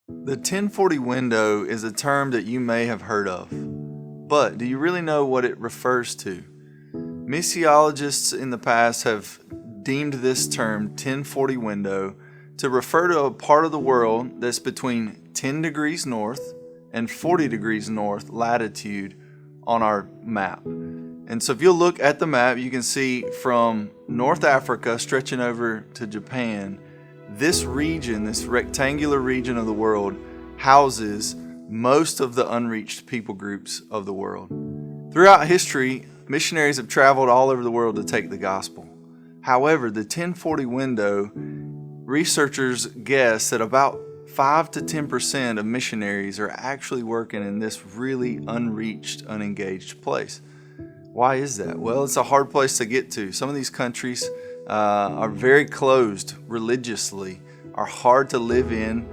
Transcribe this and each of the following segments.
The 1040 window is a term that you may have heard of, but do you really know what it refers to? Missiologists in the past have deemed this term 1040 window to refer to a part of the world that's between 10 degrees north and 40 degrees north latitude on our map. And so if you look at the map, you can see from North Africa stretching over to Japan, this region, this rectangular region of the world, houses most of the unreached people groups of the world. Throughout history, missionaries have traveled all over the world to take the gospel. However, the 1040 window, researchers guess that about 5 to 10% of missionaries are actually working in this really unreached, unengaged place. Why is that? Well, it's a hard place to get to. Some of these countries are very closed religiously, are hard to live in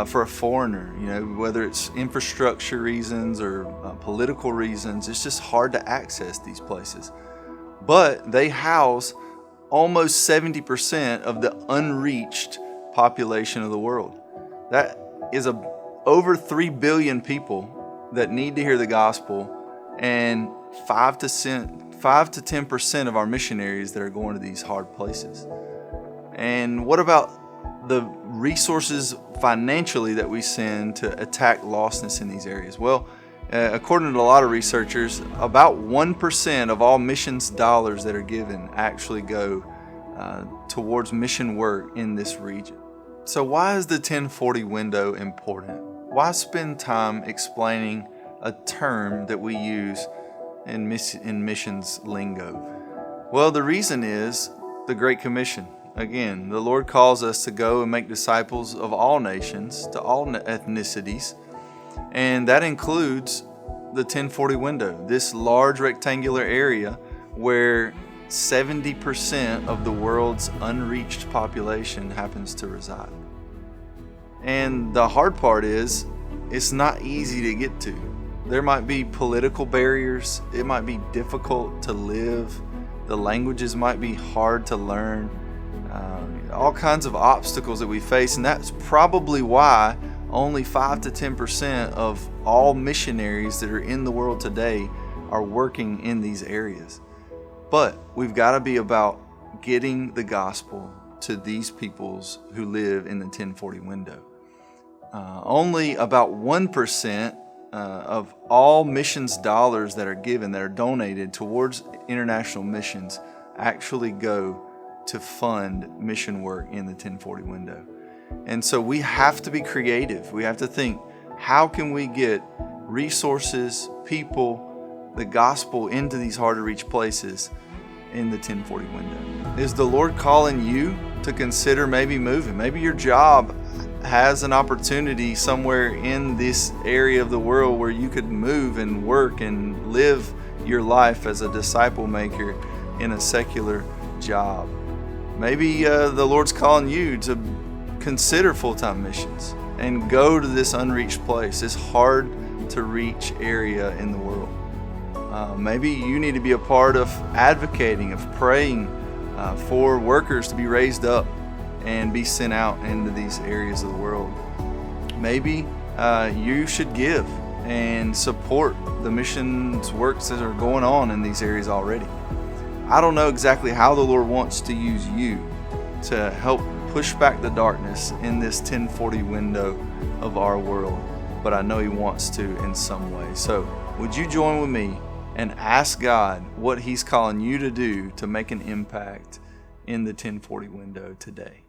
for a foreigner. Whether it's infrastructure reasons or political reasons, it's just hard to access these places. But they house almost 70% of the unreached population of the world. That is over 3 billion people that need to hear the gospel, and 5 to 10% of our missionaries that are going to these hard places. And what about the resources financially that we send to attack lostness in these areas? Well, according to a lot of researchers, about 1% of all missions dollars that are given actually go towards mission work in this region. So why is the 1040 window important? Why spend time explaining a term that we use in missions lingo? Well, the reason is the Great Commission. Again, the Lord calls us to go and make disciples of all nations, to all ethnicities, and that includes the 1040 window, this large rectangular area where 70% of the world's unreached population happens to reside. And the hard part is, it's not easy to get to. There might be political barriers. It might be difficult to live. The languages might be hard to learn. All kinds of obstacles that we face, and that's probably why only 5 to 10% of all missionaries that are in the world today are working in these areas. But we've got to be about getting the gospel to these peoples who live in the 1040 window. Only about 1% of all missions dollars that are given, that are donated towards international missions, actually go to fund mission work in the 1040 window. And so we have to be creative. We have to think, how can we get resources, people, the gospel into these hard to reach places in the 1040 window? Is the Lord calling you to consider maybe moving? Maybe your job has an opportunity somewhere in this area of the world where you could move and work and live your life as a disciple maker in a secular job. Maybe the Lord's calling you to consider full-time missions and go to this unreached place, this hard to reach area in the world. Maybe you need to be a part of advocating, of praying for workers to be raised up and be sent out into these areas of the world. Maybe you should give and support the missions works that are going on in these areas already. I don't know exactly how the Lord wants to use you to help push back the darkness in this 1040 window of our world, but I know He wants to in some way. So would you join with me and ask God what He's calling you to do to make an impact in the 1040 window today?